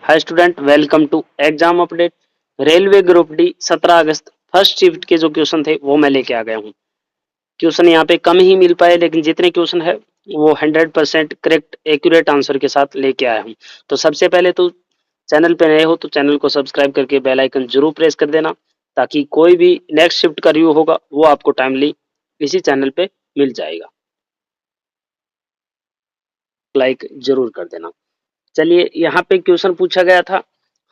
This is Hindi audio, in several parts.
Hi student, welcome to exam update. Railway group D 17 अगस्त फर्स्ट शिफ्ट के जो क्वेश्चन थे वो मैं लेके आ गया हूँ। क्वेश्चन यहाँ पे कम ही मिल पाए, लेकिन जितने क्वेश्चन है वो 100% करेक्ट एक्यूरेट आंसर के साथ लेके आया हूँ। तो सबसे पहले तो चैनल पे नए हो तो चैनल को सब्सक्राइब करके बेल आइकन जरूर प्रेस कर देना, ताकि कोई भी नेक्स्ट शिफ्ट का रिव्यू होगा वो आपको टाइमली इसी चैनल पे मिल जाएगा। लाइक जरूर कर देना। चलिए, यहाँ पे क्वेश्चन पूछा गया था,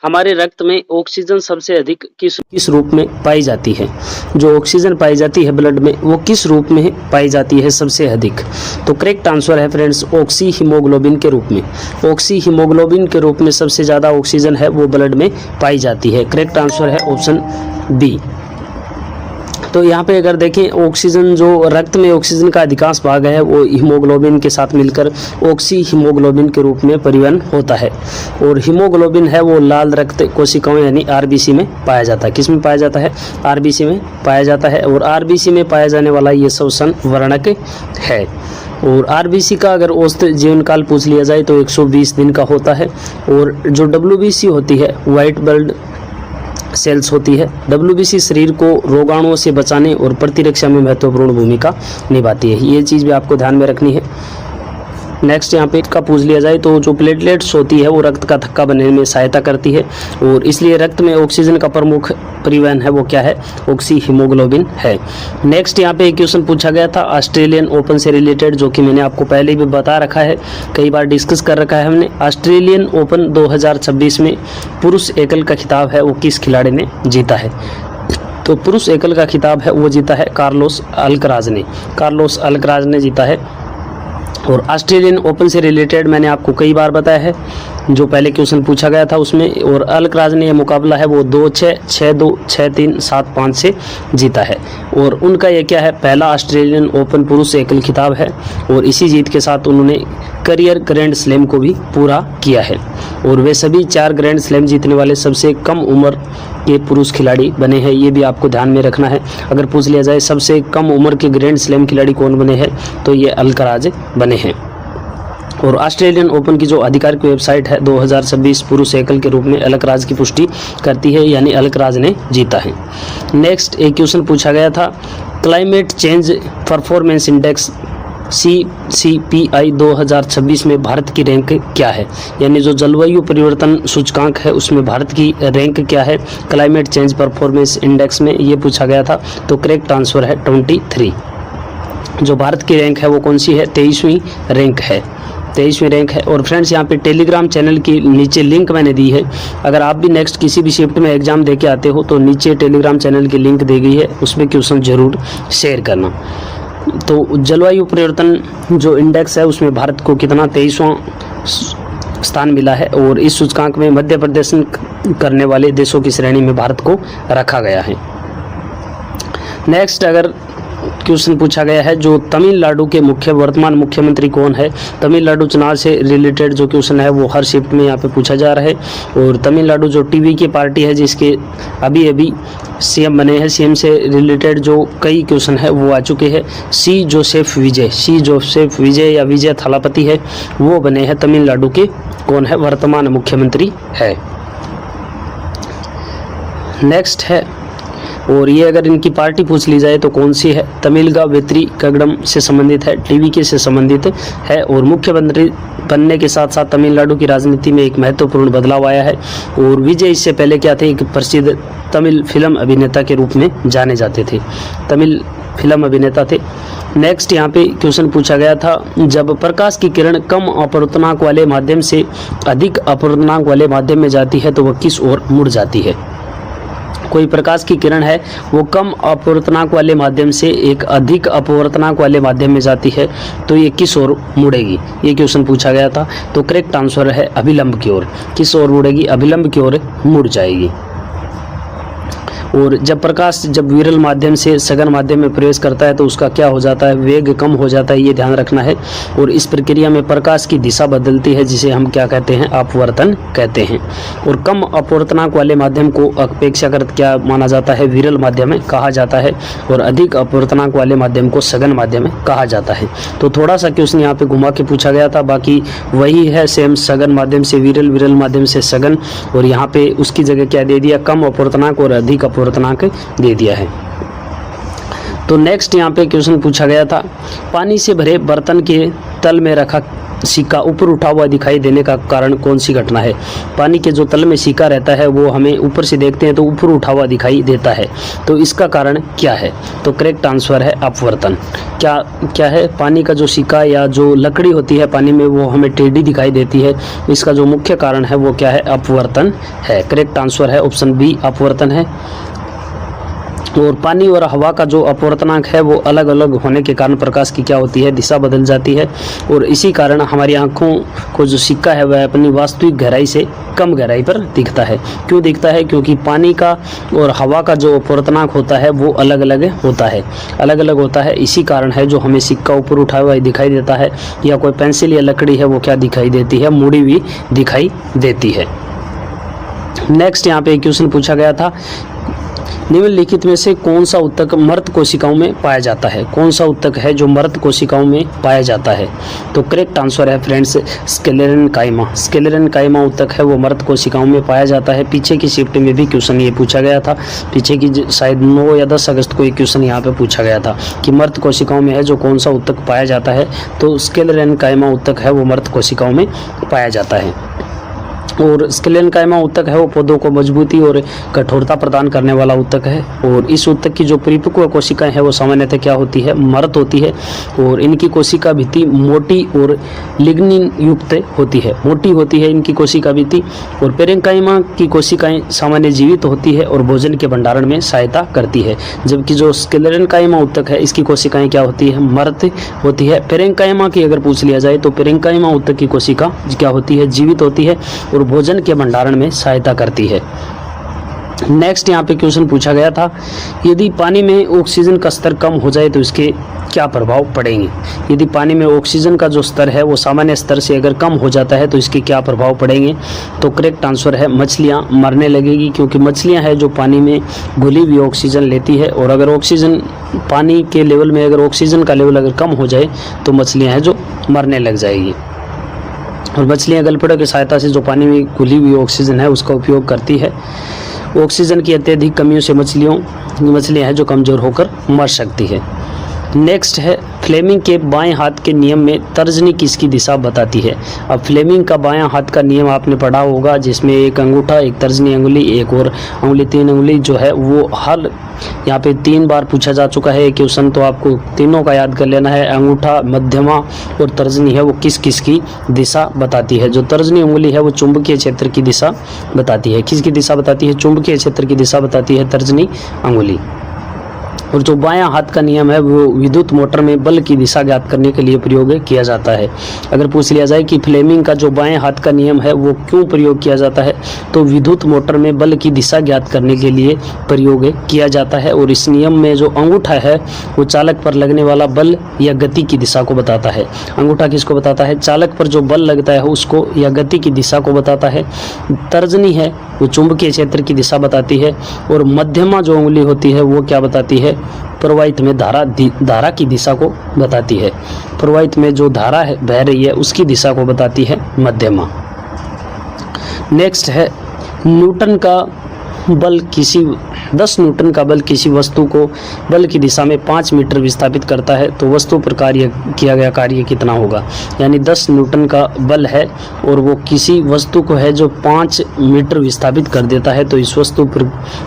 हमारे रक्त में ऑक्सीजन सबसे अधिक किस रूप में पाई जाती है। जो ऑक्सीजन पाई जाती है ब्लड में वो किस रूप में पाई जाती है सबसे अधिक। तो करेक्ट आंसर है फ्रेंड्स ऑक्सी हीमोग्लोबिन के रूप में। ऑक्सी हीमोग्लोबिन के रूप में सबसे ज़्यादा ऑक्सीजन है वो ब्लड में पाई जाती है। करेक्ट आंसर है ऑप्शन बी। तो यहाँ पे अगर देखें, ऑक्सीजन जो रक्त में ऑक्सीजन का अधिकांश भाग है वो हीमोग्लोबिन के साथ मिलकर ऑक्सी हीमोग्लोबिन के रूप में परिवहन होता है। और हीमोग्लोबिन है वो लाल रक्त कोशिकाओं यानी आरबीसी में पाया जाता है। किस में पाया जाता है? आरबीसी में पाया जाता है। और आरबीसी में पाया जाने वाला ये श्वसन वर्णक है। और आरबीसी का अगर औसत जीवन काल पूछ लिया जाए तो 120 दिन का होता है। और जो डब्ल्यूबीसी होती है, व्हाइट ब्लड सेल्स होती है, डब्ल्यूबीसी शरीर को रोगाणुओं से बचाने और प्रतिरक्षा में महत्वपूर्ण भूमिका निभाती है। ये चीज़ भी आपको ध्यान में रखनी है। नेक्स्ट यहाँ पे का पूछ लिया जाए तो जो प्लेटलेट्स होती है वो रक्त का थक्का बनने में सहायता करती है, और इसलिए रक्त में ऑक्सीजन का प्रमुख परिवहन है वो क्या है? ऑक्सी हीमोग्लोबिन है। नेक्स्ट यहाँ पे एक क्वेश्चन पूछा गया था ऑस्ट्रेलियन ओपन से रिलेटेड, जो कि मैंने आपको पहले भी बता रखा है, कई बार डिस्कस कर रखा है हमने। ऑस्ट्रेलियन ओपन 2026 में पुरुष एकल का खिताब है वो किस खिलाड़ी ने जीता है? तो पुरुष एकल का खिताब है वो जीता है कार्लोस अल्कराज ने। कार्लोस अल्कराज ने जीता है। और ऑस्ट्रेलियन ओपन से रिलेटेड मैंने आपको कई बार बताया है, जो पहले क्वेश्चन पूछा गया था उसमें। और अल्कराज ने यह मुकाबला है वो 2-6, 6-2, 6-3, 7-5 से जीता है। और उनका ये क्या है? पहला ऑस्ट्रेलियन ओपन पुरुष एकल खिताब है। और इसी जीत के साथ उन्होंने करियर ग्रैंड स्लैम को भी पूरा किया है। और वे सभी 4 ग्रैंड स्लैम जीतने वाले सबसे कम उम्र के पुरुष खिलाड़ी बने हैं। ये भी आपको ध्यान में रखना है। अगर पूछ लिया जाए सबसे कम उम्र के ग्रैंड स्लैम खिलाड़ी कौन बने हैं, तो ये अल्कराज बने हैं। और ऑस्ट्रेलियन ओपन की जो आधिकारिक वेबसाइट है 2026 पुरुष एकल के रूप में अल्कराज की पुष्टि करती है, यानी अल्कराज ने जीता है। नेक्स्ट एक क्वेश्चन पूछा गया था, climate change performance index CCPI 2026 में भारत की रैंक क्या है? यानी जो जलवायु परिवर्तन सूचकांक है उसमें भारत की रैंक क्या है क्लाइमेट चेंज परफॉर्मेंस इंडेक्स में, ये पूछा गया था। तो करेक्ट आंसर है 23। जो भारत की रैंक है वो कौन सी है? 23वीं रैंक है। 23वीं रैंक है। और फ्रेंड्स यहाँ पे टेलीग्राम चैनल की नीचे लिंक मैंने दी है। अगर आप भी नेक्स्ट किसी भी शिफ्ट में एग्जाम दे के आते हो तो नीचे टेलीग्राम चैनल की लिंक दी गई है, उसमें क्वेश्चन जरूर शेयर करना। तो जलवायु परिवर्तन जो इंडेक्स है उसमें भारत को कितना 23वां स्थान मिला है। और इस सूचकांक में मध्य प्रदर्शन करने वाले देशों की श्रेणी में भारत को रखा गया है। नेक्स्ट अगर क्वेश्चन पूछा गया है, जो तमिलनाडु के वर्तमान मुख्यमंत्री कौन है? तमिलनाडु चुनाव से रिलेटेड जो क्वेश्चन है वो हर शिफ्ट में यहाँ पे पूछा जा रहा है। और तमिलनाडु जो टीवी की पार्टी है जिसके अभी सीएम बने हैं, सीएम से रिलेटेड जो कई क्वेश्चन है वो आ चुके हैं। सी जोसेफ विजय या विजय थालापति है, वो बने हैं तमिलनाडु के कौन है? वर्तमान मुख्यमंत्री है। नेक्स्ट है, और ये अगर इनकी पार्टी पूछ ली जाए तो कौन सी है? तमिलगा वेत्री कगडम से संबंधित है, टीवीके से संबंधित है। और मुख्यमंत्री बनने के साथ साथ तमिलनाडु की राजनीति में एक महत्वपूर्ण बदलाव आया है। और विजय इससे पहले क्या थे? एक प्रसिद्ध तमिल फिल्म अभिनेता के रूप में जाने जाते थे, तमिल फिल्म अभिनेता थे। नेक्स्ट यहाँ पे क्वेश्चन पूछा गया था, जब प्रकाश की किरण कम अपवर्तनांक वाले माध्यम से अधिक अपवर्तनांक वाले माध्यम में जाती है तो वह किस ओर मुड़ जाती है? कोई प्रकाश की किरण है वो कम अपवर्तनांक वाले माध्यम से एक अधिक अपवर्तनांक वाले माध्यम में जाती है तो ये किस ओर मुड़ेगी? ये क्वेश्चन पूछा गया था। तो करेक्ट आंसर है अभिलंब की ओर। किस ओर मुड़ेगी? अभिलंब की ओर मुड़ जाएगी। और जब प्रकाश जब विरल माध्यम से सघन माध्यम में प्रवेश करता है तो उसका क्या हो जाता है, वेग कम हो जाता है, ये ध्यान रखना है। और इस प्रक्रिया में प्रकाश की दिशा बदलती है, जिसे हम क्या कहते हैं, अपवर्तन कहते हैं। और कम अपवर्तनांक वाले माध्यम को अपेक्षाकृत क्या माना जाता है, विरल माध्यम कहा जाता है, और अधिक अपवर्तनांक वाले माध्यम को सघन माध्यम कहा जाता है। तो थोड़ा सा क्वेश्चन यहाँ पे घुमा के पूछा गया था, बाकी वही है सेम, सघन माध्यम से विरल, विरल माध्यम से सघन, और यहाँ पे उसकी जगह क्या दे दिया, कम अपवर्तनांक और अधिक अपवर्तनांक दे दिया है। तो नेक्स्ट यहाँ पे क्वेश्चन पूछा गया था, पानी से भरे बर्तन के तल में रखा सिक्का ऊपर उठा हुआ दिखाई देने का कारण कौन सी घटना है। पानी के जो तल में सिक्का रहता है वो हमें ऊपर से देखते हैं तो ऊपर उठा हुआ दिखाई देता है, तो इसका कारण क्या है। तो करेक्ट आंसर है अपवर्तन। क्या है, पानी का जो सिक्का या जो लकड़ी होती है पानी में वो हमें टेढ़ी दिखाई देती है, इसका जो मुख्य कारण है वो क्या है, अपवर्तन है। करेक्ट आंसर है ऑप्शन बी, अपवर्तन है। और पानी और हवा का जो अपवर्तनांक है वो अलग अलग होने के कारण प्रकाश की क्या होती है, दिशा बदल जाती है, और इसी कारण हमारी आंखों को जो सिक्का है वह अपनी वास्तविक गहराई से कम गहराई पर दिखता है। क्यों दिखता है, क्योंकि पानी का और हवा का जो अपवर्तनांक होता है वो अलग अलग होता है, अलग अलग होता है। इसी कारण है जो हमें सिक्का ऊपर उठा हुआ दिखाई देता है, या कोई पेंसिल या लकड़ी है वो क्या दिखाई देती है, मुड़ी हुई दिखाई देती है। नेक्स्ट यहाँ पे क्वेश्चन पूछा गया था, निम्नलिखित में से कौन सा ऊतक मृत कोशिकाओं में पाया जाता है। कौन सा ऊतक है जो मृत कोशिकाओं में पाया जाता है। तो करेक्ट आंसर है फ्रेंड्स स्क्लेरेनकाइमा। स्क्लेरेनकाइमा ऊतक है वो मृत कोशिकाओं में पाया जाता है। पीछे की शिफ्ट में भी क्वेश्चन ये पूछा गया था, पीछे की शायद 9 या 10 अगस्त को ये क्वेश्चन यहाँ पे पूछा गया था कि मृत कोशिकाओं में है जो कौन सा ऊतक पाया जाता है। तो स्क्लेरेनकाइमा ऊतक है वो मृत कोशिकाओं में पाया जाता है। और स्क्लेरेनकाइमा ऊतक है वो पौधों को मजबूती और कठोरता प्रदान करने वाला ऊतक है। और इस ऊतक की जो परिपक्व कोशिकाएं हैं वो सामान्यतः क्या होती है, मृत होती है, और इनकी कोशिका भित्ति मोटी और लिग्निन युक्त होती है, मोटी होती है इनकी कोशिका भित्ति। और पेरेन्काइमा की कोशिकाएं सामान्य जीवित होती है और भोजन के भंडारण में सहायता करती है, जबकि जो स्क्लेरेनकाइमा ऊतक है इसकी कोशिकाएं क्या होती है, मृत होती है। पेरेन्काइमा की अगर पूछ लिया जाए तो पेरेन्काइमा ऊतक की कोशिका क्या होती है, जीवित होती है और भोजन के भंडारण में सहायता करती है। नेक्स्ट यहाँ पे क्वेश्चन पूछा गया था, यदि पानी में ऑक्सीजन का स्तर कम हो जाए तो इसके क्या प्रभाव पड़ेंगे। यदि पानी में ऑक्सीजन का जो स्तर है वो सामान्य स्तर से अगर कम हो जाता है तो इसके क्या प्रभाव पड़ेंगे। तो करेक्ट आंसर है मछलियाँ मरने लगेगी, क्योंकि मछलियाँ हैं जो पानी में घुली हुई ऑक्सीजन लेती है, और अगर ऑक्सीजन पानी के लेवल में अगर ऑक्सीजन का लेवल अगर कम हो जाए तो मछलियाँ हैं जो मरने लग जाएगी। और मछलियाँ गलपेड़ों की सहायता से जो पानी में घुली हुई ऑक्सीजन है उसका उपयोग करती है। ऑक्सीजन की अत्यधिक कमियों से मछलियाँ हैं जो कमज़ोर होकर मर सकती है। नेक्स्ट है, फ्लेमिंग के बाएं हाथ के नियम में तर्जनी किसकी दिशा बताती है। अब फ्लेमिंग का बायां हाथ का नियम आपने पढ़ा होगा, जिसमें एक अंगूठा, एक तर्जनी अंगुली, एक और अंगुली, 3 अंगुली जो है वो हर यहाँ पे 3 बार पूछा जा चुका है क्वेश्चन, तो आपको तीनों का याद कर लेना है। अंगूठा, मध्यमा और तर्जनी है वो किस किस की दिशा बताती है। जो तर्जनी अंगुली है वो चुंबकीय क्षेत्र की दिशा बताती है। किसकी दिशा बताती है, चुंबकीय क्षेत्र की दिशा बताती है तर्जनी अंगुली। और जो बायां हाथ का नियम है वो विद्युत मोटर में बल की दिशा ज्ञात करने के लिए प्रयोग किया जाता है। अगर पूछ लिया जाए कि फ्लेमिंग का जो बाएं हाथ का नियम है वो क्यों प्रयोग किया जाता है, तो विद्युत मोटर में बल की दिशा ज्ञात करने के लिए प्रयोग किया जाता है। और इस नियम में जो अंगूठा है वो चालक पर लगने वाला बल या गति की दिशा को बताता है। अंगूठा किसको बताता है, चालक पर जो बल लगता है उसको या गति की दिशा को बताता है। तर्जनी है वो चुंबकीय क्षेत्र की दिशा बताती है। और मध्यमा जो उंगली होती है वो क्या बताती है, प्रवाहित में धारा की दिशा को बताती है। प्रवाहित में जो धारा है बह रही है उसकी दिशा को बताती है मध्यमा। नेक्स्ट है, न्यूटन का बल 10 न्यूटन का बल किसी वस्तु को बल की दिशा में 5 मीटर विस्थापित करता है, तो वस्तु पर किया गया कार्य कितना होगा। यानी 10 न्यूटन का बल है और वो किसी वस्तु को है जो 5 मीटर विस्थापित कर देता है, तो इस वस्तु पर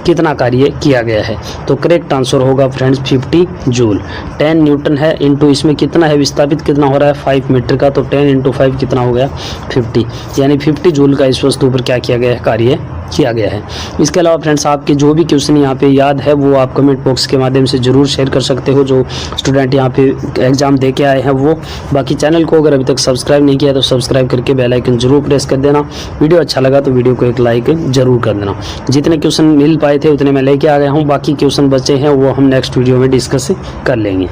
कितना कार्य किया गया है। तो करेक्ट आंसर होगा फ्रेंड्स 50 जूल। 10 न्यूटन है इंटू इसमें कितना है विस्थापित कितना हो रहा है 5 मीटर का, तो 10 × 5 कितना हो गया 50, यानी 50 जूल का इस वस्तु पर क्या किया गया है, कार्य किया गया है। इसके अलावा फ्रेंड्स आपके जो भी क्वेश्चन यहाँ पे याद है वो आप कमेंट बॉक्स के माध्यम से ज़रूर शेयर कर सकते हो, जो स्टूडेंट यहाँ पे एग्ज़ाम दे के आए हैं वो। बाकी चैनल को अगर अभी तक सब्सक्राइब नहीं किया तो सब्सक्राइब करके बेल आइकन जरूर प्रेस कर देना। वीडियो अच्छा लगा तो वीडियो को एक लाइक जरूर कर देना। जितने क्वेश्चन मिल पाए थे उतने मैं लेके आ गया हूँ, बाकी क्वेश्चन बचे हैं वो हम नेक्स्ट वीडियो में डिस्कस कर लेंगे।